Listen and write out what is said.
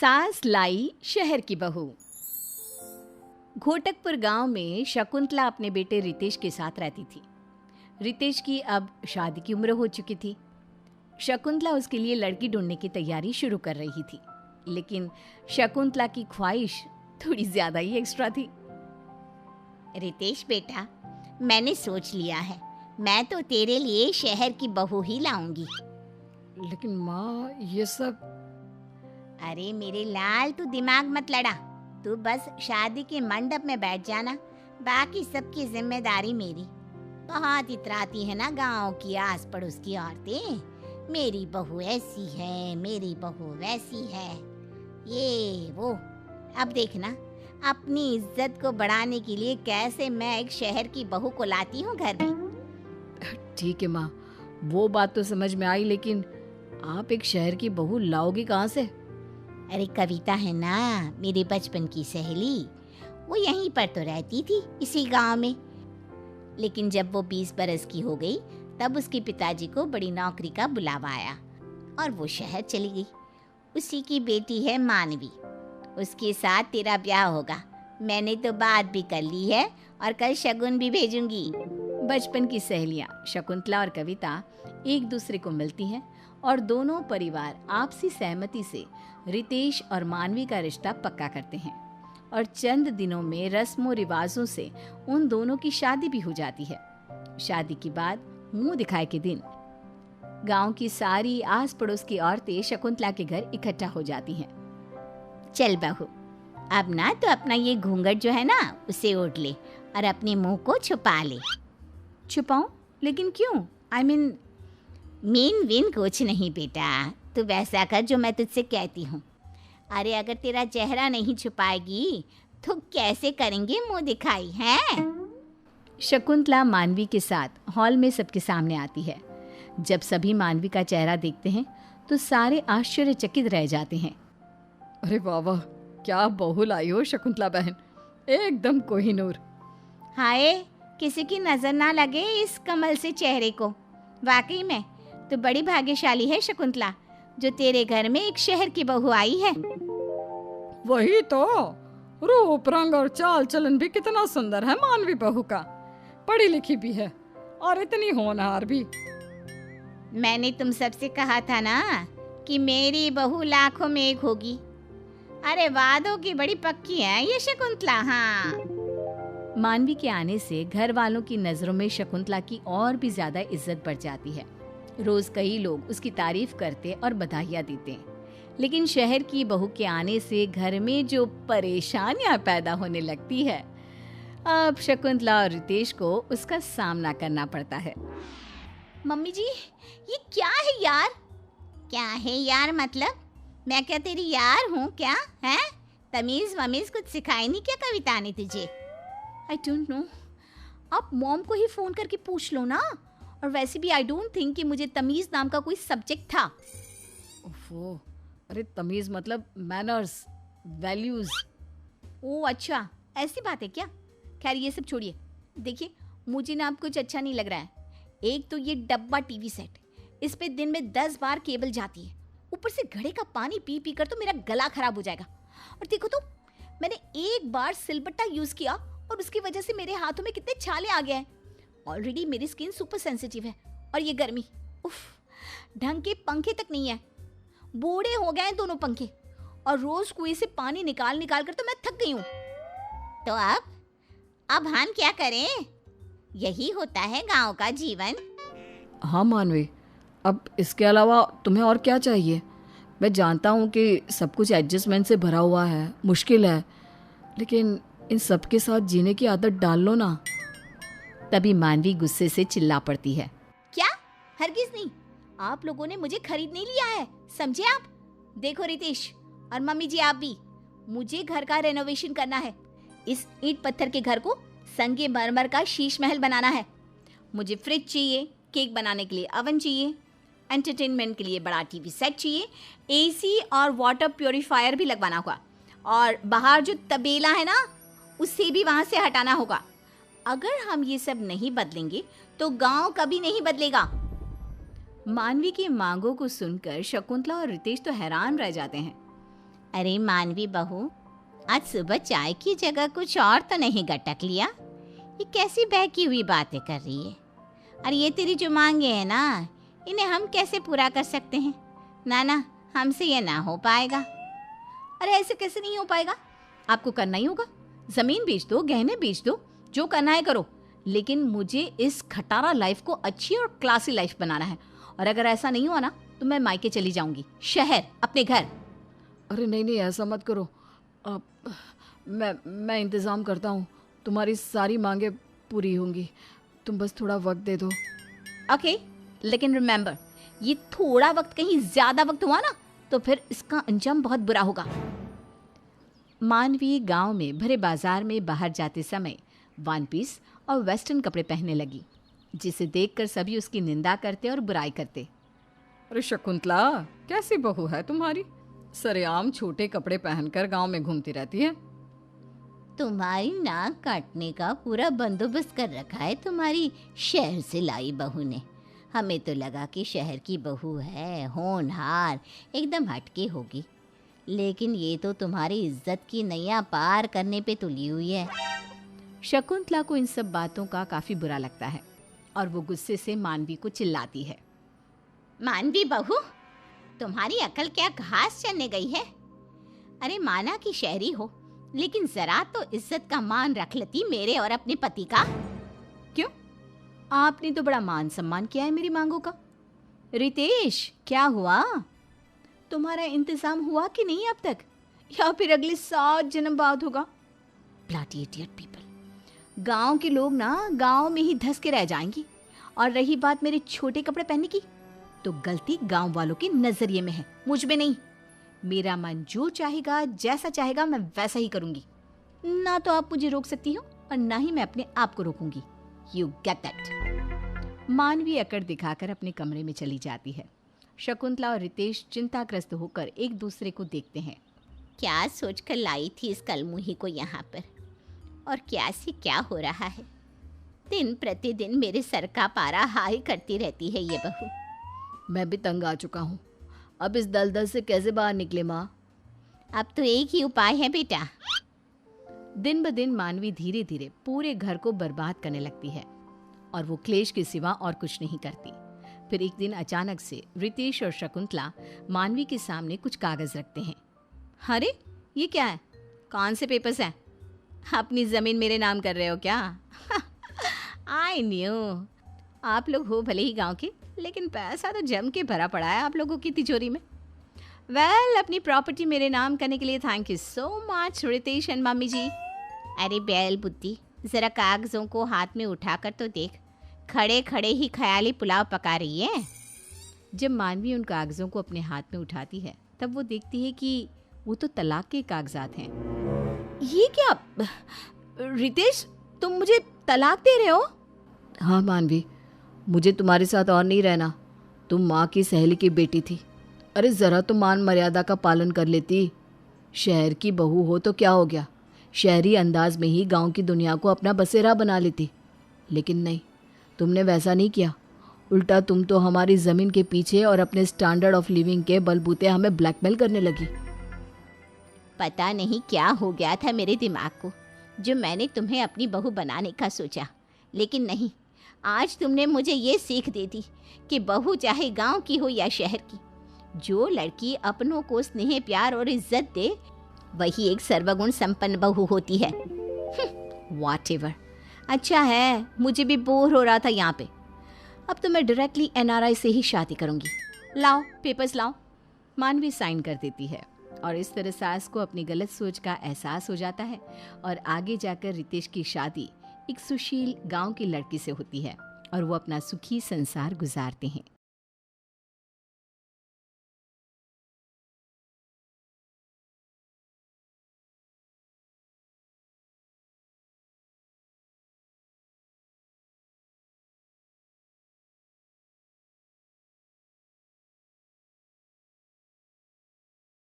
सास लाई शहर की बहू। घोटकपुर गांव में शकुंतला अपने बेटे रितेश के साथ रहती थी। रितेश की अब शादी की उम्र हो चुकी थी। शकुंतला उसके लिए लड़की ढूंढने की तैयारी शुरू कर रही थी, लेकिन शकुंतला की ख्वाहिश थोड़ी ज्यादा ही एक्स्ट्रा थी। रितेश बेटा, मैंने सोच लिया है, मैं तो तेरे लिए शहर की बहू ही लाऊंगी। लेकिन माँ, ये सब। अरे मेरे लाल, तू दिमाग मत लड़ा। तू बस शादी के मंडप में बैठ जाना, बाकी सबकी जिम्मेदारी मेरी। बहुत इतराती है ना गांव की आस पड़ोस की औरतें, मेरी बहू ऐसी है, मेरी बहू वैसी है, ये वो। अब देखना, अपनी इज्जत को बढ़ाने के लिए कैसे मैं एक शहर की बहू को लाती हूँ घर में। ठीक है माँ, वो बात तो समझ में आई, लेकिन आप एक शहर की बहू लाओगी कहाँ से? अरे कविता है ना, मेरे बचपन की सहेली, वो यहीं पर तो रहती थी, इसी गांव में। लेकिन जब वो 20 बरस की हो गई, तब उसके पिताजी को बड़ी नौकरी का बुलावा आया और वो शहर चली गई। उसी की बेटी है मानवी, उसके साथ तेरा ब्याह होगा। मैंने तो बात भी कर ली है और कल शगुन भी भेजूंगी। बचपन की सहेलियां शकुंतला और कविता एक दूसरे को मिलती हैं और दोनों परिवार आपसी सहमति से रितेश और मानवी का रिश्ता पक्का करते हैं और चंद दिनों में रस्मों रिवाजों से उन दोनों की शादी भी हो जाती है। शादी के बाद मुंह दिखाए के दिन गांव की सारी आस पड़ोस की औरतें शकुंतला के घर इकट्ठा हो जाती हैं। चल बहू, अब ना तो अपना ये घूंघट जो है ना, उसे ओढ़ ले और अपने मुंह को छुपा ले। छुपाऊं? लेकिन क्यों? मीन विन कुछ नहीं बेटा, तू वैसा कर जो मैं तुझसे कहती हूँ। अरे अगर तेरा चेहरा नहीं छुपाएगी तो कैसे करेंगे मुंह दिखाई है? शकुंतला मानवी के साथ हॉल में सबके सामने आती है। जब सभी मानवी का चेहरा देखते हैं तो सारे आश्चर्यचकित रह जाते हैं। अरे वाह वाह, क्या बहू लाई हो शकुंतला बहन, एकदम कोहिनूर। हाय, किसी की नजर ना लगे इस कमल से चेहरे को। वाकई में तो बड़ी भाग्यशाली है शकुंतला, जो तेरे घर में एक शहर की बहू आई है। वही तो, रूप रंग और चाल चलन भी कितना सुंदर है मानवी बहू का। पढ़ी लिखी भी है और इतनी होनहार भी। मैंने तुम सबसे कहा था ना कि मेरी बहू लाखों में एक होगी। अरे वादों की बड़ी पक्की है ये शकुंतला। हाँ, मानवी के आने से घर वालों की नजरों में शकुंतला की और भी ज्यादा इज्जत बढ़ जाती है। रोज कई लोग उसकी तारीफ करते और बधाइयाँ देते हैं, लेकिन शहर की बहू के आने से घर में जो परेशानियां पैदा होने लगती है, अब शकुंतला और रितेश को उसका सामना करना पड़ता है। मम्मी जी, ये क्या है यार? क्या है यार मतलब? मैं क्या तेरी यार हूँ क्या? है तमीज वमीज कुछ सिखाई नहीं क्या कविता ने तुझे? आई डोंट नो, आप मॉम को ही फोन करके पूछ लो ना। और वैसे भी आई डोंट थिंक कि मुझे तमीज नाम का कोई सब्जेक्ट था। ओफो, अरे तमीज मतलब मैनर्स, वैल्यूज। ओह अच्छा, ऐसी बात है क्या? खैर ये सब छोड़िए। देखिए, मुझे ना अब कुछ अच्छा नहीं लग रहा है। एक तो ये डब्बा टीवी सेट, इस पे दिन में 10 बार केबल जाती है, ऊपर से घड़े का पानी पी पी कर तो मेरा गला खराब हो जाएगा। और देखो तो, मैंने एक बार सिलबट्टा यूज किया और उसकी वजह से मेरे हाथों में कितने छाले आ गए हैं। ऑलरेडी मेरी स्किन सुपर सेंसिटिव है और ये गर्मी, उफ, ढंग के पंखे तक नहीं है। बूढ़े हो गए हैं दोनों पंखे और रोज कुएं से पानी निकाल निकाल कर तो मैं थक गई हूँ। तो अब हम क्या करें? यही होता है गांव का जीवन। हाँ मानवी, अब इसके अलावा तुम्हें और क्या चाहिए? मैं जानता हूँ कि सब कुछ एडजस्टमेंट से भरा हुआ है, मुश्किल है, लेकिन इन सब के साथ जीने की आदत डाल लो ना। तभी मानवी गुस्से से चिल्ला पड़ती है। क्या? हरगिज नहीं, आप लोगों ने मुझे खरीद नहीं लिया है, समझे आप? देखो रितेश और मम्मी जी, आप भी, मुझे घर का रेनोवेशन करना है। इस ईंट पत्थर के घर को संगे मरमर का शीश महल बनाना है। मुझे फ्रिज चाहिए, केक बनाने के लिए ओवन चाहिए, एंटरटेनमेंट के लिए बड़ा टीवी सेट चाहिए, एसी और वाटर प्योरीफायर भी लगवाना होगा, और बाहर जो तबेला है ना, उसे भी वहां से हटाना होगा। अगर हम ये सब नहीं बदलेंगे तो गांव कभी नहीं बदलेगा। मानवी की मांगों को सुनकर शकुंतला और रितेश तो हैरान रह जाते हैं। अरे मानवी बहू, आज सुबह चाय की जगह कुछ और तो नहीं गटक लिया? ये कैसी बहकी हुई बातें कर रही है? और ये तेरी जो मांगे हैं ना, इन्हें हम कैसे पूरा कर सकते हैं? ना, हमसे ये ना हो पाएगा। अरे ऐसे कैसे नहीं हो पाएगा? आपको करना ही होगा। ज़मीन बेच दो, गहने बेच दो, जो करना है करो, लेकिन मुझे इस खटारा लाइफ को अच्छी और क्लासी लाइफ बनाना है। और अगर ऐसा नहीं हुआ ना तो मैं मायके चली जाऊंगी, शहर, अपने घर। अरे नहीं, ऐसा मत करो। अब मैं इंतज़ाम करता हूँ, तुम्हारी सारी मांगे पूरी होंगी। तुम बस थोड़ा वक्त दे दो। ओके, लेकिन रिमेंबर, ये थोड़ा वक्त कहीं ज़्यादा वक्त हुआ ना तो फिर इसका अंजाम बहुत बुरा होगा। मानवी गांव में भरे बाजार में बाहर जाते समय वन पीस और वेस्टर्न कपड़े पहनने लगी, जिसे देखकर सभी उसकी निंदा करते और बुराई करते। अरे शकुंतला, कैसी बहू है तुम्हारी? सरेआम छोटे कपड़े पहनकर गांव में घूमती रहती है। तुम्हारी नाक काटने का पूरा बंदोबस्त कर रखा है तुम्हारी शहर से लाई बहू ने। हमें तो लगा कि शहर की बहू है, होनहार, एकदम हटके होगी, लेकिन ये तो तुम्हारी इज्जत की नैया पार करने पे तुली हुई है। शकुंतला को इन सब बातों का काफ़ी बुरा लगता है और वो गुस्से से मानवी को चिल्लाती है। मानवी बहू, तुम्हारी अकल क्या घास चरने गई है? अरे माना कि शहरी हो, लेकिन जरा तो इज्जत का मान रख लेती मेरे और अपने पति का। क्यों? आपने तो बड़ा मान सम्मान किया है मेरी मांगों का। रितेश, क्या हुआ? तुम्हारा इंतजाम हुआ कि नहीं अब तक, या फिर अगले 7 जन्म बाद होगा? Bloody idiot people. गांव के लोग ना गांव में ही धस के रह जाएंगी। और रही बात मेरे छोटे कपड़े पहनने की, तो गलती गांव वालों के नजरिए में है, मुझ में नहीं। मेरा मन जो चाहेगा, जैसा चाहेगा, मैं वैसा ही करूंगी। ना तो आप मुझे रोक सकती हो और ना ही मैं अपने आप को रोकूंगी। You get that. मानवी अकड़ दिखाकर अपने कमरे में चली जाती है। शकुंतला और रितेश चिंताग्रस्त होकर एक दूसरे को देखते हैं। क्या सोचकर लाई थी इस कलमुही को यहाँ पर, और क्या से क्या हो रहा है? दिन प्रतिदिन मेरे सर का पारा हाई करती रहती है ये बहू। मैं भी तंग आ चुका हूँ। अब इस दलदल से कैसे बाहर निकले माँ? अब तो एक ही उपाय है बेटा। दिन ब दिन मानवी धीरे धीरे पूरे घर को बर्बाद करने लगती है और वो क्लेश के सिवा और कुछ नहीं करती। फिर एक दिन अचानक से रितेश और शकुंतला मानवी के सामने कुछ कागज रखते हैं। अरे ये क्या है? कौन से पेपर्स हैं? अपनी जमीन मेरे नाम कर रहे हो क्या? I knew. आप लोग हो भले ही गांव के, लेकिन पैसा तो जम के भरा पड़ा है आप लोगों की तिजोरी में। वेल, अपनी प्रॉपर्टी मेरे नाम करने के लिए thank you so much Ritesh and mummy ji. अरे बैल बुद्धि, जरा कागजों को हाथ में उठाकर तो देख, खड़े खड़े ही ख्याली पुलाव पका रही है। जब मानवी उन कागजों को अपने हाथ में उठाती है तब वो देखती है कि वो तो तलाक के कागजात हैं। ये क्या रितेश, तुम मुझे तलाक दे रहे हो? हाँ मानवी, मुझे तुम्हारे साथ और नहीं रहना। तुम माँ की सहेली की बेटी थी। अरे ज़रा तो मान मर्यादा का पालन कर लेती। शहर की बहू हो तो क्या हो गया, शहरी अंदाज में ही गांव की दुनिया को अपना बसेरा बना लेती। लेकिन नहीं, तुमने वैसा नहीं किया। उल्टा तुम तो हमारी ज़मीन के पीछे और अपने स्टैंडर्ड ऑफ लिविंग के बलबूते हमें ब्लैकमेल करने लगी। पता नहीं क्या हो गया था मेरे दिमाग को, जो मैंने तुम्हें अपनी बहू बनाने का सोचा। लेकिन नहीं, आज तुमने मुझे ये सीख दे दी कि बहू चाहे गांव की हो या शहर की, जो लड़की अपनों को स्नेह, प्यार और इज्जत दे, वही एक सर्वगुण संपन्न बहू होती है। व्हाटएवर। अच्छा है, मुझे भी बोर हो रहा था यहाँ पे। अब तो मैं डायरेक्टली एनआरआई से ही शादी करूँगी। लाओ पेपर्स लाओ। मानवी साइन कर देती है और इस तरह सास को अपनी गलत सोच का एहसास हो जाता है और आगे जाकर रितेश की शादी एक सुशील गांव की लड़की से होती है और वो अपना सुखी संसार गुजारते हैं।